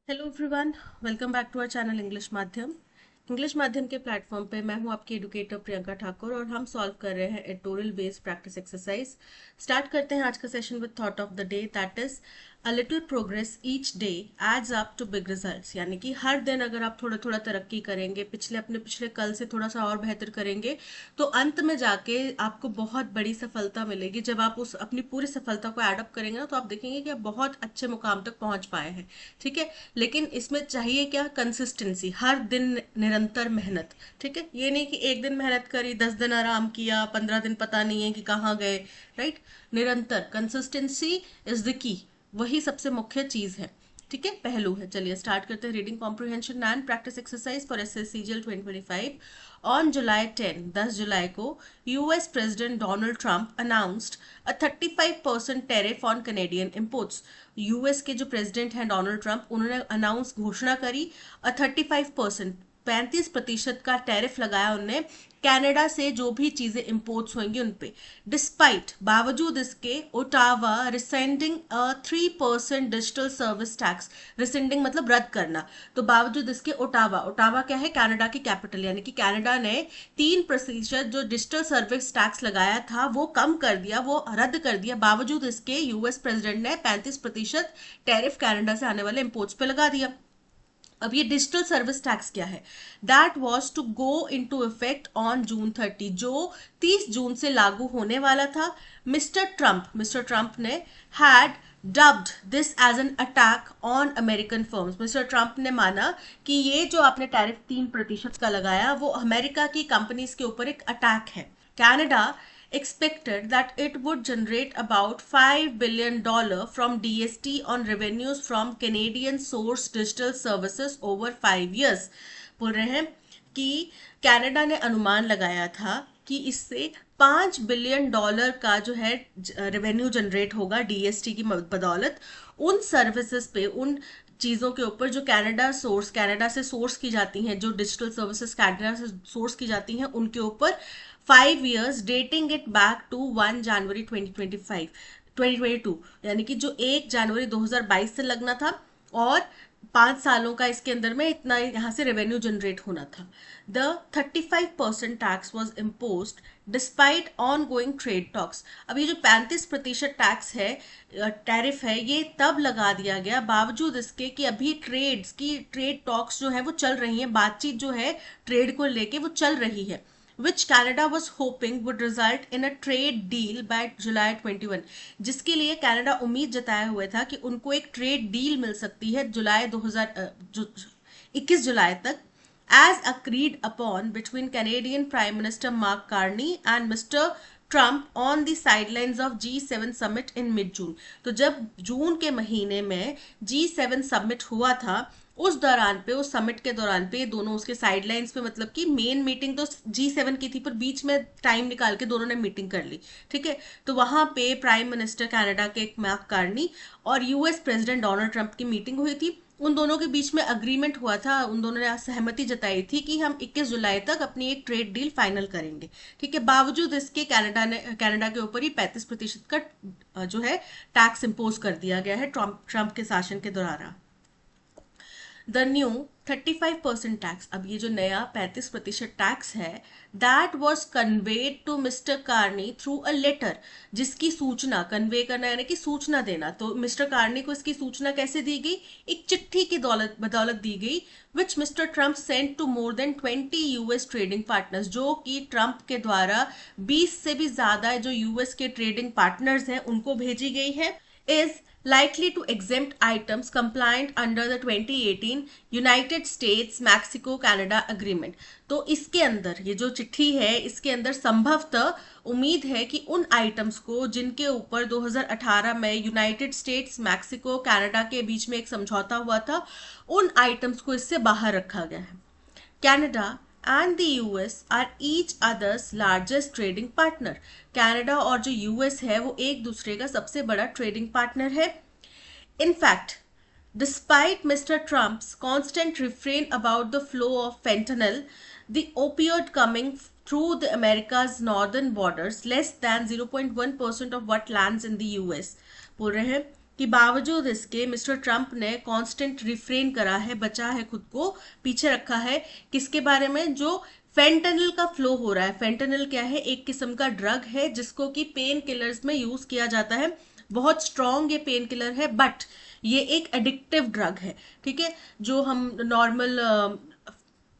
Hello everyone, welcome back to our channel English माध्यम के platform पे मैं हूं आपकी एडुकेटर प्रियंका ठाकुर और हम सॉल्व कर रहे हैं editorial based practice exercise. Start करते हैं आज का session with thought of the day, that is a little progress each day adds up to big results. यानी कि हर दिन अगर आप थोड़ा थोड़ा तरक्की करेंगे, पिछले कल से थोड़ा सा और बेहतर करेंगे, तो अंत में जाके आपको बहुत बड़ी सफलता मिलेगी। जब आप उस अपनी पूरी सफलता को एडअप करेंगे ना, तो आप देखेंगे कि आप बहुत अच्छे मुकाम तक पहुंच पाए हैं। ठीक है, लेकिन इसमें चाहिए क्या? कंसिस्टेंसी, हर दिन निरंतर मेहनत। ठीक है, ये नहीं कि एक दिन मेहनत करी, 10 दिन आराम किया, 15 दिन पता नहीं है कि कहाँ गए। राइट, निरंतर कंसिस्टेंसी इज द की, वही सबसे मुख्य चीज है। ठीक है, पहलू है। चलिए स्टार्ट करते हैं। Reading comprehension and practice exercise for SSC CGL 2025। On July 10 जुलाई को US president Donald Trump announced a 35% tariff on Canadian imports. US के जो प्रेसिडेंट हैं डोनाल्ड ट्रंप, उन्होंने अनाउंस घोषणा करी 35% का टैरिफ लगाया उनने कनाडा से जो भी चीजें इंपोर्ट्स होंगी उन पे। डिस्पाइट, बावजूद इसके, ओटावा रिसेंडिंग 3% डिजिटल सर्विस टैक्स। रिसेंडिंग मतलब रद्द करना। तो बावजूद इसके ओटावा क्या है? कनाडा की कैपिटल। यानी कि कनाडा ने 3% जो डिजिटल सर्विस टैक्स लगाया था वो कम कर दिया, वो रद्द कर दिया। बावजूद इसके यूएस प्रेसिडेंट ने 35% टैरिफ कनाडा से आने वाले इंपोर्ट्स पे लगा दिया। अब ये डिजिटल सर्विस टैक्स क्या है? That was to go in to effect on June 30, जो 30 जून से लागू होने वाला था। मिस्टर ट्रंप ने had dubbed this as an attack on American firms. Mister Trump ने माना कि ये जो आपने टैरिफ 3% का लगाया, वो अमेरिका की कंपनीज के ऊपर एक अटैक है। Canada expected that it would generate about $5 billion from DST on revenues from Canadian source digital services over 5 years। बोल रहे हैं कि कनाडा ने अनुमान लगाया था कि इससे $5 बिलियन का जो है रेवेन्यू जनरेट होगा डीएसटी की बदौलत, उन सर्विसेज पे, उन चीज़ों के ऊपर जो कनाडा से सोर्स की जाती हैं, जो डिजिटल सर्विसेज कनाडा से सोर्स की जाती हैं, उनके ऊपर 5 years dating it back to 1 January 2022। यानी कि जो 1 जनवरी 2022 से लगना था, और 5 सालों का इसके अंदर में इतना यहाँ से रेवेन्यू जनरेट होना था। The 35% tax was impose despite on going trade talks. अब ये जो 35% टैक्स है, टैरिफ है, ये तब लगा दिया गया बावजूद इसके कि अभी ट्रेड टॉक्स जो है वो चल रही है, बातचीत जो है ट्रेड को लेके वो चल रही है, which Canada was hoping would result in a trade deal by July 21। जिसके लिए कनाडा उम्मीद जताए हुए था कि उनको एक ट्रेड डील मिल सकती है 21 जुलाई तक, as agreed upon between Canadian Prime Minister Mark Carney and Mr. Trump on the sidelines of G7 summit in mid June. तो जब जून के महीने में G7 समिट हुआ था, उस दौरान पे, उस समिट के दौरान पे दोनों उसके साइडलाइंस पे, मतलब कि मेन मीटिंग तो G7 की थी, पर बीच में टाइम निकाल के दोनों ने मीटिंग कर ली। ठीक है, तो वहां पे प्राइम मिनिस्टर कनाडा के मार्क कार्नी और यूएस प्रेसिडेंट डोनाल्ड ट्रंप की मीटिंग हुई थी। उन दोनों के बीच में अग्रीमेंट हुआ था, उन दोनों ने सहमति जताई थी कि हम 21 जुलाई तक अपनी एक ट्रेड डील फाइनल करेंगे। ठीक है, बावजूद इसके कनाडा के ऊपर ही 35% का जो है टैक्स इम्पोज कर दिया गया है ट्रंप के शासन के दौरान। द न्यू 35% टैक्स, अब ये जो नया 35% टैक्स है, that was conveyed to mister Carney through a letter. जिसकी सूचना, कन्वे करना यानी कि सूचना देना, तो मिस्टर कार्नी को इसकी सूचना कैसे दी गई? एक चिट्ठी की बदौलत दी गई, which Mr Trump sent to more than 20 US trading partners. जो कि ट्रंप के द्वारा 20 से भी ज्यादा जो यूएस के ट्रेडिंग पार्टनर्स हैं उनको भेजी गई है। is likely to exempt items compliant under the 2018 United States Mexico Canada Agreement। तो इसके अंदर, ये जो चिट्ठी है, इसके अंदर संभवतः उम्मीद है कि उन आइटम्स को जिनके ऊपर 2018 में यूनाइटेड स्टेट्स मैक्सिको कनाडा के बीच में एक समझौता हुआ था, उन आइटम्स को इससे बाहर रखा गया है। Canada and the US are each others largest trading partner. Canada और जो यूएस है वो एक दूसरे का सबसे बड़ा ट्रेडिंग पार्टनर है। In fact, despite Mr. Trump's constant refrain about the flow of fentanyl, the opioid coming through the America's northern borders, less than 0.1% of what lands in the US। बोल रहे हैं कि बावजूद इसके मिस्टर ट्रंप ने constant refrain करा है, बचा है, खुद को पीछे रखा है किसके बारे में, जो फेंटेनिल का फ्लो हो रहा है। फेंटेनिल क्या है, एक किस्म का ड्रग है जिसको कि पेन किलर्स में यूज किया जाता है। बहुत स्ट्रॉन्ग ये पेन किलर है, बट ये एक एडिक्टिव ड्रग है, ठीक है। जो हम नॉर्मल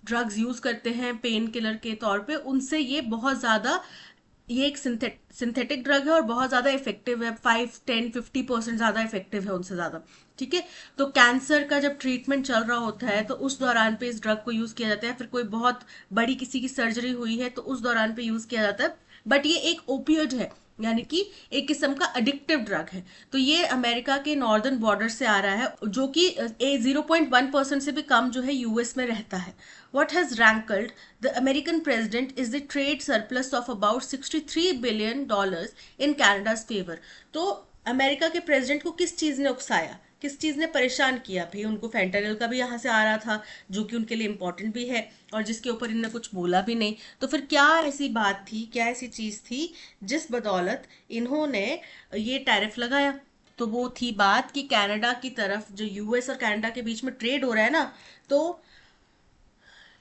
ड्रग्स यूज करते हैं पेन किलर के तौर पे, उनसे ये बहुत ज्यादा, ये एक सिंथेटिक ड्रग है और बहुत ज्यादा इफेक्टिव है, 5, 10, 50% ज्यादा इफेक्टिव है उनसे ज्यादा, ठीक है। तो कैंसर का जब ट्रीटमेंट चल रहा होता है तो उस दौरान पे इस ड्रग को यूज किया जाता है। फिर कोई बहुत बड़ी किसी की सर्जरी हुई है तो उस दौरान पे यूज किया जाता है। बट ये एक ओपियोइड है, यानी कि एक किस्म का एडिक्टिव ड्रग है। तो ये अमेरिका के नॉर्दर्न बॉर्डर से आ रहा है, जो कि 0.1% से भी कम जो है यूएस में रहता है। What has rankled the American president is the trade surplus of about $63 billion in Canada's favor. तो अमेरिका के प्रेसिडेंट को किस चीज ने उकसाया, किस चीज ने परेशान किया? भाई उनको फेंटेनिल का भी यहाँ से आ रहा था, जो कि उनके लिए इंपॉर्टेंट भी है और जिसके ऊपर इन्होंने कुछ बोला भी नहीं। तो फिर क्या ऐसी बात थी, क्या ऐसी चीज थी जिस बदौलत इन्होंने ये टैरिफ लगाया? तो वो थी बात कि कनाडा की तरफ जो यूएस और कनाडा के बीच में ट्रेड हो रहा है ना, तो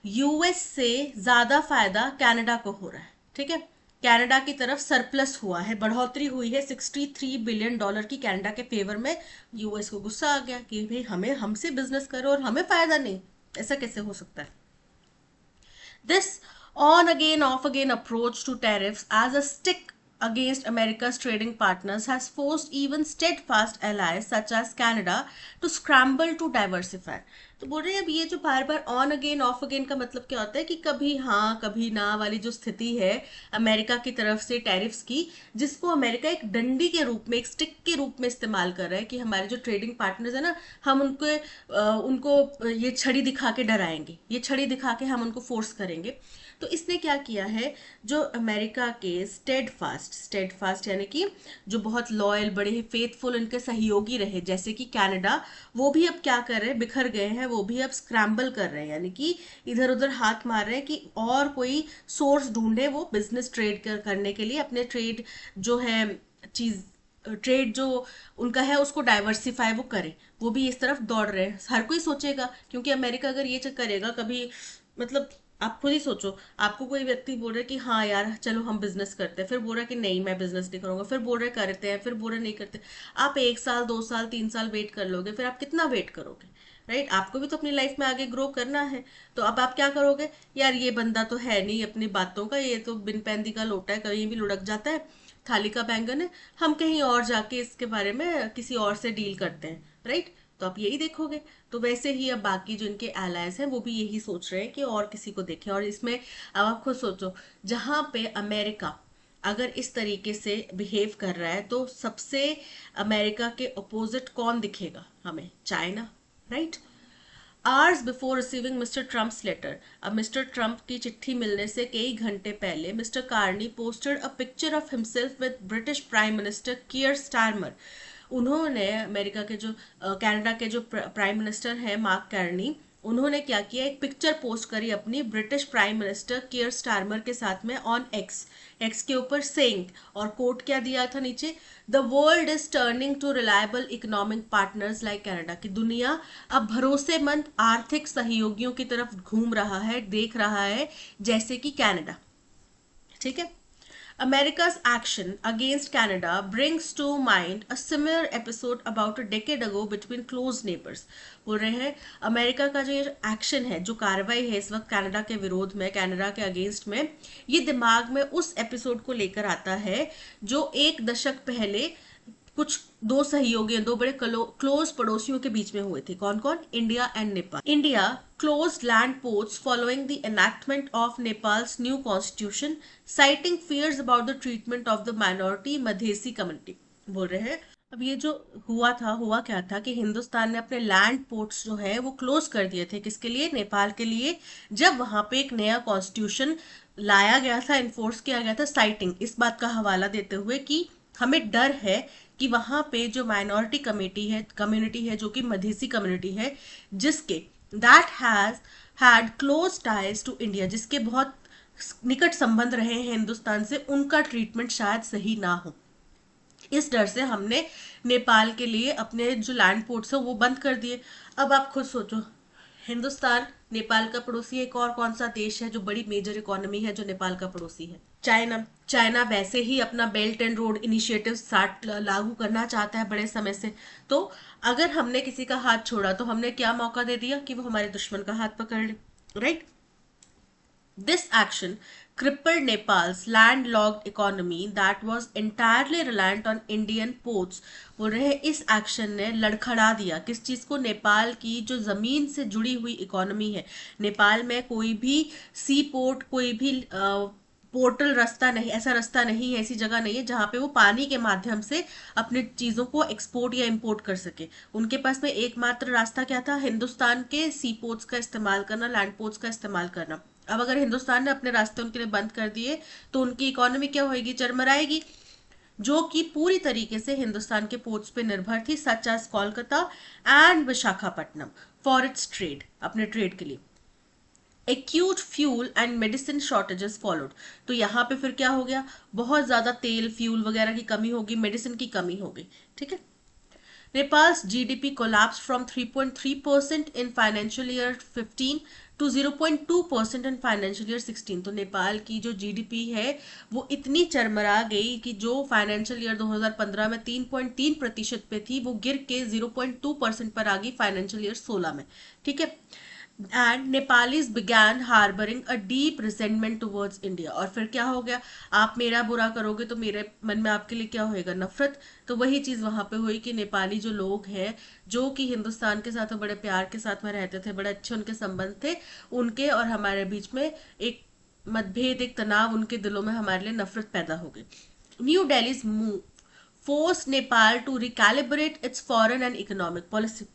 यूएस से ज्यादा फायदा कनाडा को हो रहा है, ठीक है। कनाडा की तरफ सरप्लस हुआ है, बढ़ोतरी हुई है $63 बिलियन की कनाडा के फेवर में। यूएस को गुस्सा आ गया कि भाई हमें हमसे बिजनेस करो और हमें फायदा नहीं, ऐसा कैसे हो सकता है। This on again off again approach to tariffs as a stick against America's trading partners has forced even steadfast allies such as Canada to scramble to diversify. तो बोल रहे हैं अब ये जो बार बार ऑन अगेन ऑफ अगेन का मतलब क्या होता है कि कभी हाँ कभी ना वाली जो स्थिति है अमेरिका की तरफ से टैरिफ्स की, जिसको अमेरिका एक डंडी के रूप में, एक स्टिक के रूप में इस्तेमाल कर रहा है कि हमारे जो ट्रेडिंग पार्टनर्स है ना, हम उनको ये छड़ी दिखा के डराएंगे, ये छड़ी दिखा के हम उनको फोर्स करेंगे। तो इसने क्या किया है, जो अमेरिका के स्टेडफास्ट यानी कि जो बहुत लॉयल, बड़े ही फेथफुल उनके सहयोगी रहे, जैसे कि कनाडा, वो भी अब क्या कर रहे हैं, बिखर गए हैं, वो भी अब स्क्रैम्बल कर रहे हैं, यानी कि इधर उधर हाथ मार रहे हैं कि और कोई सोर्स ढूंढे वो बिजनेस ट्रेड करने के लिए, अपने ट्रेड जो है चीज, ट्रेड जो उनका है उसको डाइवर्सिफाई वो करे। वो भी इस तरफ दौड़ रहे हैं, हर कोई सोचेगा, क्योंकि अमेरिका अगर ये करेगा कभी, मतलब आप खुद ही सोचो, आपको कोई व्यक्ति बोल रहा है कि हाँ यार चलो हम बिजनेस करते हैं, फिर बोल रहा है कि नहीं मैं बिजनेस नहीं करूंगा, फिर बोल रहे करते हैं, फिर बोल रहे नहीं करते। आप 1 साल 2 साल 3 साल वेट कर लोगे, फिर आप कितना वेट करोगे, राइट। आपको भी तो अपनी लाइफ में आगे ग्रो करना है। तो अब आप क्या करोगे, यार ये बंदा तो है नहीं अपनी बातों का, ये तो बिन पैंदी का लोटा है, कहीं भी लुढ़क जाता है, थाली का बैंगन है, हम कहीं और जाके इसके बारे में किसी और से डील करते हैं, राइट। तो आप यही देखोगे। तो वैसे ही अब बाकी जो इनके एलायंस हैं वो भी यही सोच रहे हैं कि और किसी को देखें। और इसमें अब आप खुद सोचो, जहां पे अमेरिका अगर इस तरीके से बिहेव कर रहा है तो सबसे अमेरिका के अपोजिट कौन दिखेगा हमें? China, right. Hours before receiving Mr Trump's letter, अब मिस्टर ट्रम्प की चिट्ठी मिलने से कई घंटे पहले Mr Carney posted a picture of himself with British prime minister Keir Starmer. उन्होंने अमेरिका के जो कनाडा के जो प्राइम मिनिस्टर हैं मार्क कार्नी, उन्होंने क्या किया, एक पिक्चर पोस्ट करी अपनी British prime minister Keir Starmer के साथ में ऑन एक्स के ऊपर, सेइंग, और कोट क्या दिया था नीचे, the world is turning to reliable economic partners like Canada, की दुनिया अब भरोसेमंद आर्थिक सहयोगियों की तरफ घूम रहा है, देख रहा है, जैसे कि कनाडा, ठीक है। America's action against Canada brings to mind a similar episode about a decade ago between close neighbors. बोल रहे हैं अमेरिका का जो एक्शन है, जो कार्रवाई है इस वक्त कनाडा के विरोध में, कनाडा के अगेंस्ट में, ये दिमाग में उस एपिसोड को लेकर आता है जो 1 दशक पहले कुछ दो सहयोगी, दो बड़े क्लोज पड़ोसियों के बीच में हुए थे। कौन कौन? India and Nepal. India closed land ports following the enactment of Nepal's new constitution, citing fears about the treatment of the minority Madhesi community. बोल रहे हैं अब ये जो हुआ क्या था कि हिंदुस्तान ने अपने लैंड पोर्ट्स जो है वो क्लोज कर दिए थे। किसके लिए? नेपाल के लिए। जब वहां पे एक नया कॉन्स्टिट्यूशन लाया गया था, इन्फोर्स किया गया था, साइटिंग इस बात का हवाला देते हुए कि हमें डर है कि वहां पे जो माइनॉरिटी कम्युनिटी है जो कि मधेसी कम्युनिटी है, जिसके that has had close ties to India, जिसके बहुत निकट संबंध रहे हैं हिंदुस्तान से, उनका ट्रीटमेंट शायद सही ना हो। इस डर से हमने नेपाल के लिए अपने जो लैंड पोर्ट्स है वो बंद कर दिए। अब आप खुद सोचो, हिंदुस्तान नेपाल का पड़ोसी है, एक और कौन सा देश है जो बड़ी मेजर इकोनॉमी है जो नेपाल का पड़ोसी है? चाइना। चाइना वैसे ही अपना belt and road initiative start लागू करना चाहता है बड़े समय से। तो अगर हमने किसी का हाथ छोड़ा तो हमने क्या मौका दे दिया कि वो हमारे दुश्मन का हाथ पकड़ ले, right? This action crippled Nepal's landlocked economy that was entirely reliant on Indian ports। बोल रहे हैं इस एक्शन ने लड़खड़ा दिया किस चीज को? नेपाल की जो जमीन से जुड़ी हुई इकोनॉमी है। नेपाल में कोई भी सी पोर्ट, कोई भी पोर्टल रास्ता नहीं, ऐसा रास्ता नहीं है, ऐसी जगह नहीं है जहां पे वो पानी के माध्यम से अपनी चीजों को एक्सपोर्ट या इंपोर्ट कर सके। उनके पास में एकमात्र रास्ता क्या था? हिंदुस्तान के सी पोर्ट्स का इस्तेमाल करना, लैंड पोर्ट्स का इस्तेमाल करना। अब अगर हिंदुस्तान ने अपने रास्ते उनके लिए बंद कर दिए तो उनकी इकोनॉमी क्या होगी? चरमराएगी, जो कि पूरी तरीके से हिंदुस्तान के पोर्ट्स पे निर्भर थी, such as Kolkata and Visakhapatnam, for its trade, अपने ट्रेड के लिए। Acute fuel and medicine shortages followed. तो यहाँ पे फिर क्या हो गया? बहुत ज्यादा तेल, फ्यूल वगैरह की कमी होगी, मेडिसिन की कमी होगी, ठीक है। Nepal's GDP collapsed from 3.3% in financial year 15 to 0.2% in financial year 16। तो नेपाल की जो GDP है वो इतनी चरमरा गई कि जो फाइनेंशियल ईयर 2015 में 3.3% पे थी वो गिर के 0.2% पर आ गई फाइनेंशियल ईयर 16 में, ठीक है। And Nepalese began harbouring a deep resentment towards India. और फिर क्या हो गया? आप मेरा बुरा करोगे तो मेरे मन में आपके लिए क्या होएगा? नफरत। तो वही चीज वहां पे हुई कि नेपाली जो लोग हैं, जो कि हिंदुस्तान के साथ बड़े प्यार के साथ में रहते थे, बड़े अच्छे उनके संबंध थे, उनके और हमारे बीच में एक मतभेद, एक तनाव उनके दिलों में हमारे लिए नफरत पैदा हो गई। New Delhi's move force Nepal to recalibrate its foreign and economic policy.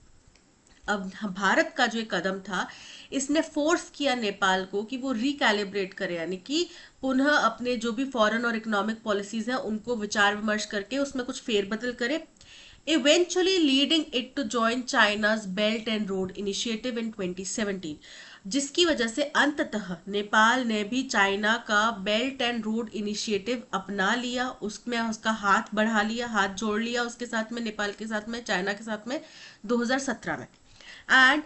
अब भारत का जो एक कदम था, इसने फोर्स किया नेपाल को कि वो रिकैलिब्रेट करे, यानी कि पुनः अपने जो भी फॉरेन और इकोनॉमिक पॉलिसीज हैं उनको विचार विमर्श करके उसमें कुछ फेरबदल करे, eventually leading it to join China's belt and road initiative in 2017, जिसकी वजह से अंततः नेपाल ने भी चाइना का बेल्ट एंड रोड इनिशिएटिव अपना लिया, उसमें उसका हाथ बढ़ा लिया, हाथ जोड़ लिया उसके साथ में, नेपाल के साथ में, चाइना के साथ में 2017 में। And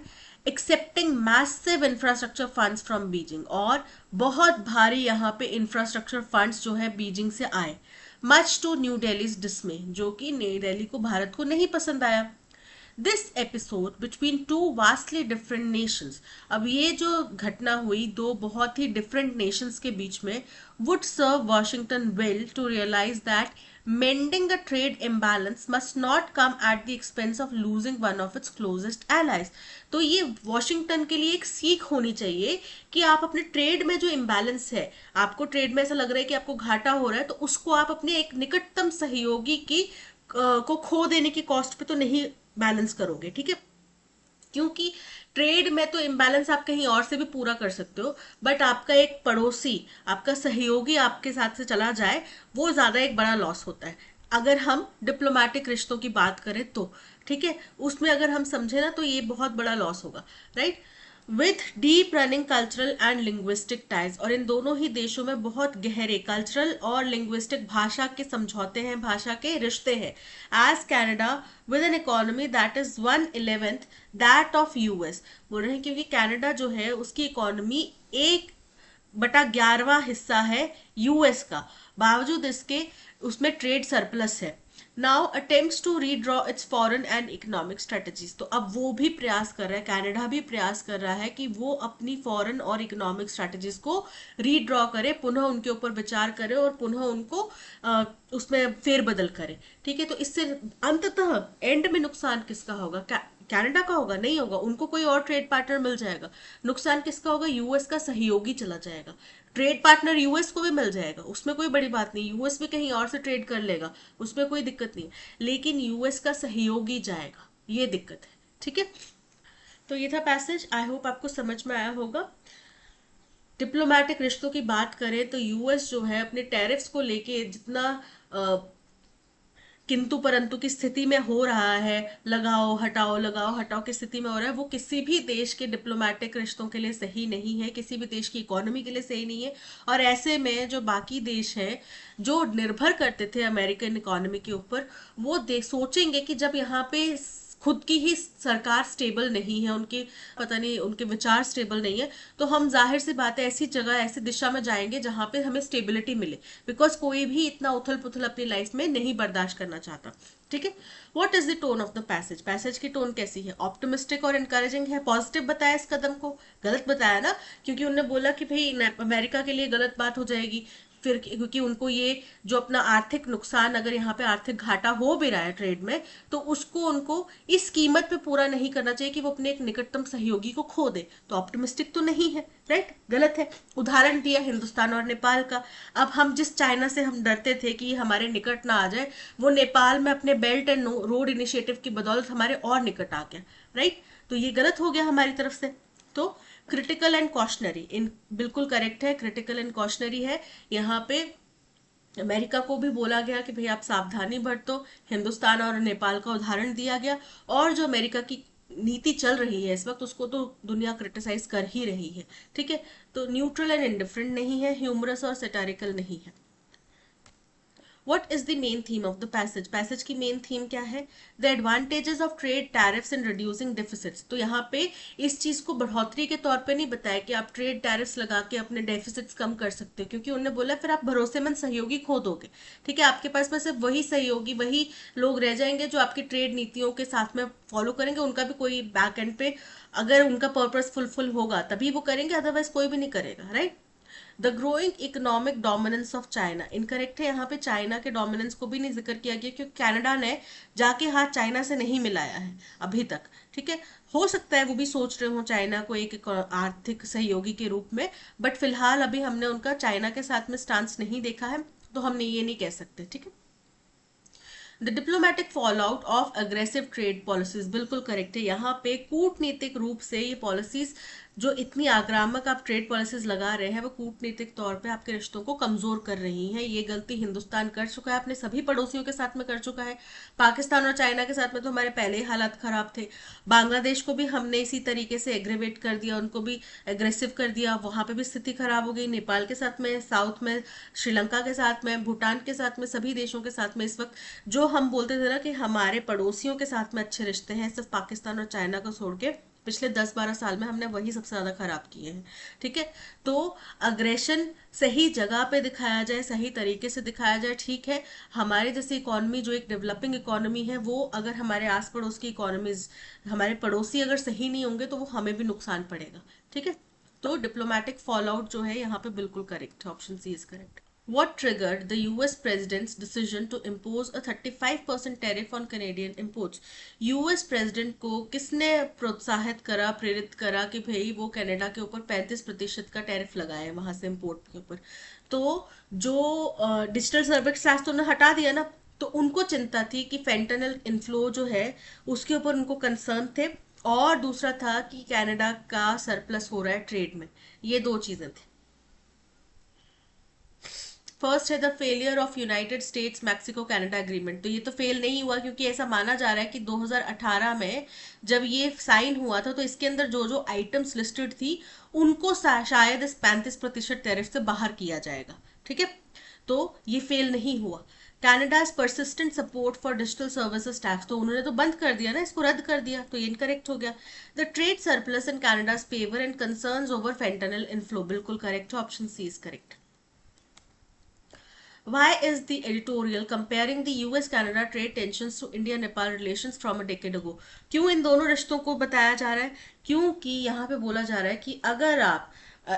accepting massive infrastructure funds from Beijing, और बहुत भारी यहाँ पे इंफ्रास्ट्रक्चर फंड्स जो है बीजिंग से आए, much to New Delhi's dismay, जो कि नई दिल्ली को, भारत को नहीं पसंद आया। This episode between two vastly different Nations. अब ये जो घटना हुई दो बहुत ही डिफरेंट नेशंस के बीच में, would serve Washington well to realise that mending a trade imbalance must not come at the expense of losing one of its closest allies। तो ये वॉशिंगटन के लिए एक सीख होनी चाहिए कि आप अपने ट्रेड में जो इम्बैलेंस है, आपको ट्रेड में ऐसा लग रहा है कि आपको घाटा हो रहा है, तो उसको आप अपने एक निकटतम सहयोगी की को खो देने की कॉस्ट पे तो नहीं बैलेंस करोगे, ठीक है। क्योंकि ट्रेड में तो इम्बैलेंस आप कहीं और से भी पूरा कर सकते हो, बट आपका एक पड़ोसी, आपका सहयोगी आपके साथ से चला जाए, वो ज्यादा एक बड़ा लॉस होता है। अगर हम डिप्लोमेटिक रिश्तों की बात करें तो, ठीक है, उसमें अगर हम समझे ना तो ये बहुत बड़ा लॉस होगा, right. With deep running cultural and linguistic ties, और इन दोनों ही देशों में बहुत गहरे कल्चरल और लिंग्विस्टिक, भाषा के समझौते हैं, भाषा के रिश्ते हैं। As Canada with an economy that is 1/11 that of US. बोल रहे हैं क्योंकि कनाडा जो है उसकी इकोनॉमी 1/11वां हिस्सा है यूएस का, बावजूद इसके उसमें ट्रेड सरप्लस है। Now attempts to redraw its foreign and economic strategies. तो अब वो भी प्रयास कर रहा है, कनाडा भी प्रयास कर रहा है कि वो अपनी फॉरेन और इकोनॉमिक स्ट्रेटजीज को रीड्रॉ करे, पुनः उनके ऊपर विचार करे और पुनः उनको उसमें फेरबदल करे, ठीक है। तो इससे अंततः एंड में नुकसान किसका होगा? कनाडा का होगा? नहीं होगा, उनको कोई और ट्रेड पार्टनर मिल जाएगा। नुकसान किसका होगा? यूएस का सहयोगी चला जाएगा। ट्रेड पार्टनर यूएस को भी मिल जाएगा, उसमें कोई बड़ी बात नहीं, यूएस भी कहीं और से ट्रेड कर लेगा, उसमें कोई दिक्कत नहीं है, लेकिन यूएस का सहयोगी जाएगा, ये दिक्कत है, ठीक है। तो ये था पैसेज, आई होप आपको समझ में आया होगा। डिप्लोमेटिक रिश्तों की बात करें तो यूएस जो है अपने टैरिफ्स को लेके जितना किंतु परंतु की स्थिति में हो रहा है, लगाओ हटाओ की स्थिति में हो रहा है, वो किसी भी देश के डिप्लोमेटिक रिश्तों के लिए सही नहीं है, किसी भी देश की इकोनॉमी के लिए सही नहीं है। और ऐसे में जो बाकी देश हैं जो निर्भर करते थे अमेरिकन इकोनॉमी के ऊपर, वो सोचेंगे कि जब यहाँ पे खुद की ही सरकार स्टेबल नहीं है, उनके पता नहीं उनके विचार स्टेबल नहीं है, तो हम जाहिर सी बात है ऐसी जगह ऐसी दिशा में जाएंगे जहां पे हमें स्टेबिलिटी मिले, बिकॉज कोई भी इतना उथल पुथल अपनी लाइफ में नहीं बर्दाश्त करना चाहता। ठीक है, what is the tone of the passage? Passage की टोन कैसी है? ऑप्टिमिस्टिक और इनकरेजिंग है, पॉजिटिव बताया इस कदम को, गलत बताया ना, क्योंकि उन्होंने बोला कि भाई अमेरिका के लिए गलत बात हो जाएगी, फिर क्योंकि उनको ये जो अपना आर्थिक नुकसान, अगर यहाँ पे आर्थिक घाटा हो भी रहा है ट्रेड में, तो उसको उनको इस कीमत पे पूरा नहीं करना चाहिए कि वो अपने एक निकटतम सहयोगी को खो दे। तो ऑप्टिमिस्टिक तो नहीं है, राइट, गलत है। उदाहरण दिया हिंदुस्तान और नेपाल का। अब हम जिस चाइना से हम डरते थे कि हमारे निकट ना आ जाए, वो नेपाल में अपने बेल्ट एंड रोड इनिशिएटिव की बदौलत हमारे और निकट आ गया, राइट। तो ये गलत हो गया हमारी तरफ से। तो क्रिटिकल एंड कॉशनरी, इन बिल्कुल करेक्ट है, क्रिटिकल एंड कॉशनरी है। यहाँ पे अमेरिका को भी बोला गया कि भाई आप सावधानी बरतो, हिंदुस्तान और नेपाल का उदाहरण दिया गया, और जो अमेरिका की नीति चल रही है इस वक्त उसको तो दुनिया क्रिटिसाइज कर ही रही है। ठीक है, तो न्यूट्रल एंड इंडिफरेंट नहीं है, ह्यूमरस और सेटारिकल नहीं है। What is the main theme of the passage? Passage की मेन थीम क्या है? The advantages of trade tariffs in reducing deficits. तो यहाँ पे इस चीज को बढ़ोतरी के तौर पे नहीं बताया कि आप ट्रेड टैरिफ्स लगा के अपने डेफिसिट्स कम कर सकते हो, क्योंकि उन्होंने बोला फिर आप भरोसेमंद सहयोगी खो दोगे। ठीक है, आपके पास में सिर्फ वही सहयोगी, वही लोग रह जाएंगे जो आपकी ट्रेड नीतियों के साथ में फॉलो करेंगे, उनका भी कोई बैक एंड पे अगर उनका पर्पस फुलफिल होगा तभी वो करेंगे, अदरवाइज कोई भी नहीं करेगा, right. The growing economic dominance of China, incorrect है, यहाँ पे चाइना के डोमिनेंस को भी नहीं जिक्र किया गया, क्योंकि कनाडा ने जाके हाथ चाइना से नहीं मिलाया है अभी तक। ठीक है, हो सकता है वो भी सोच रहे हो चाइना को एक आर्थिक सहयोगी के रूप में, बट फिलहाल अभी हमने उनका चाइना के साथ में स्टांस नहीं देखा है, तो हमने ये नहीं कह सकते। ठीक है, the diplomatic fall out of aggressive trade policies, बिल्कुल करेक्ट है। यहाँ पे कूटनीतिक रूप से ये पॉलिसीज जो इतनी आक्रामक आप ट्रेड पॉलिसीज लगा रहे हैं, वो कूटनीतिक तौर पे आपके रिश्तों को कमजोर कर रही हैं। ये गलती हिंदुस्तान कर चुका है, अपने सभी पड़ोसियों के साथ में कर चुका है। पाकिस्तान और चाइना के साथ में तो हमारे पहले ही हालात खराब थे। बांग्लादेश को भी हमने इसी तरीके से एग्रेवेट कर दिया, उनको भी एग्रेसिव कर दिया, वहां पे भी स्थिति खराब हो गई। नेपाल के साथ में, साउथ में श्रीलंका के साथ में, भूटान के साथ में, सभी देशों के साथ में इस वक्त जो हम बोलते थे ना कि हमारे पड़ोसियों के साथ में अच्छे रिश्ते हैं, सिर्फ पाकिस्तान और चाइना को छोड़ के पिछले 10-12 साल में हमने वही सबसे ज्यादा खराब किए हैं। ठीक है, तो अग्रेशन सही जगह पे दिखाया जाए, सही तरीके से दिखाया जाए, ठीक है। हमारे जैसी इकोनॉमी जो एक डेवलपिंग इकोनॉमी है, वो अगर हमारे आस पड़ोस की इकोनॉमीज, हमारे पड़ोसी अगर सही नहीं होंगे तो वो हमें भी नुकसान पड़ेगा। ठीक है, तो डिप्लोमेटिक फॉल आउट जो है यहाँ पे बिल्कुल करेक्ट है, option C is correct. What triggered the US president's decision to impose a 35% tariff on Canadian imports? US president को किसने प्रोत्साहित करा, प्रेरित करा कि भाई वो कनाडा के ऊपर 35% का टैरिफ लगाए वहां से इम्पोर्ट के ऊपर? तो जो डिजिटल सर्विस टैक्स तो उन्होंने हटा दिया ना, तो उनको चिंता थी कि फेंटेनल इनफ्लो जो है उसके ऊपर उनको कंसर्न थे, और दूसरा था कि कनाडा का सरप्लस हो रहा है ट्रेड में। ये दो चीजें थी। फर्स्ट है the failure of United states Mexico Canada agreement. तो ये तो फेल नहीं हुआ, क्योंकि ऐसा माना जा रहा है कि 2018 में जब ये साइन हुआ था तो इसके अंदर जो जो आइटम्स लिस्टेड थी उनको शायद इस 35% टैरिफ से बाहर किया जाएगा। ठीक है, तो ये फेल नहीं हुआ। Canada's persistent support for digital services tax, तो उन्होंने तो बंद कर दिया ना, इसको रद्द कर दिया, तो ये इनकरेक्ट हो गया। The trade surplus in Canada's favor and concerns over fentanyl inflow, बिल्कुल करेक्ट है, option C is correct. Why is the editorial comparing the US-Canada trade tensions to India-Nepal relations from a decade ago? क्यों इन दोनों रिश्तों को बताया जा रहा है? क्योंकि यहाँ पे बोला जा रहा है कि अगर आप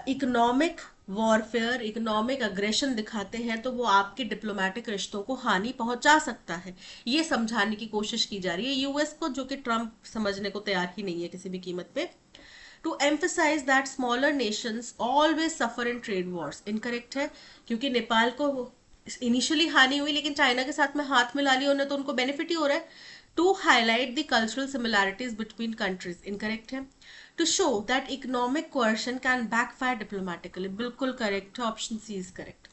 इकोनॉमिक वॉरफेयर, इकोनॉमिक अग्रेशन दिखाते हैं तो वो आपके डिप्लोमेटिक रिश्तों को हानि पहुंचा सकता है। ये समझाने की कोशिश की जा रही है यूएस को, जो कि ट्रंप समझने को तैयार ही नहीं है किसी भी कीमत पे। To emphasize that smaller nations always suffer in trade wars, incorrect है, क्योंकि नेपाल को इनिशियली हानि हुई, लेकिन चाइना के साथ में हाथ मिला लिया उन्हें, तो उनको बेनिफिट ही हो रहा है। To highlight the cultural similarities between countries, incorrect है। To show that economic coercion can backfire diplomatically, बिल्कुल करेक्ट है, ऑप्शन सी इज करेक्ट।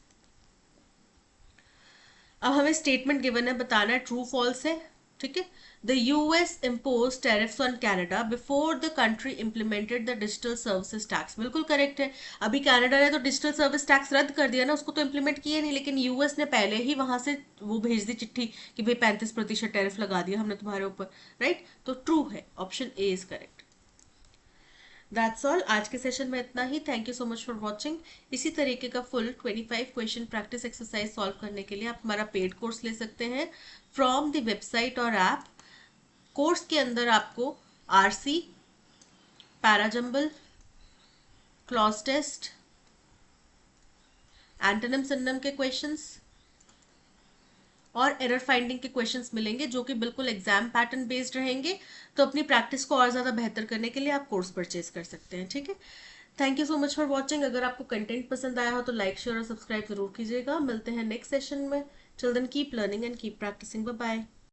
अब हमें स्टेटमेंट गिवन है, बताना है ट्रू फॉल्स है, ठीक है। The US impose tariffs on Canada before the country implemented the digital services tax, बिल्कुल करेक्ट है। अभी कनाडा ने तो डिजिटल सर्विस टैक्स रद्द कर दिया ना, उसको तो इम्प्लीमेंट किया नहीं, लेकिन यूएस ने पहले ही वहां से वो भेज दी चिट्ठी कि भाई 35% टैरिफ लगा दिया हमने तुम्हारे ऊपर, राइट। तो ट्रू है, option A is correct. That's all, आज के सेशन में इतना ही। Thank you so much for watching. इसी तरीके का full 25 question practice exercise solve करने के लिए आप हमारा पेड कोर्स ले सकते हैं फ्रॉम द वेबसाइट और ऐप। कोर्स के अंदर आपको RC, parajumble, cloze test, antonym synonym के क्वेश्चंस और एरर फाइंडिंग के क्वेश्चंस मिलेंगे, जो कि बिल्कुल एग्जाम पैटर्न बेस्ड रहेंगे। तो अपनी प्रैक्टिस को और ज़्यादा बेहतर करने के लिए आप कोर्स परचेज कर सकते हैं, ठीक है। Thank you so much for watching. अगर आपको कंटेंट पसंद आया हो तो लाइक, शेयर और सब्सक्राइब जरूर कीजिएगा। मिलते हैं नेक्स्ट सेशन में। Till then keep learning and keep practicing. Bye bye.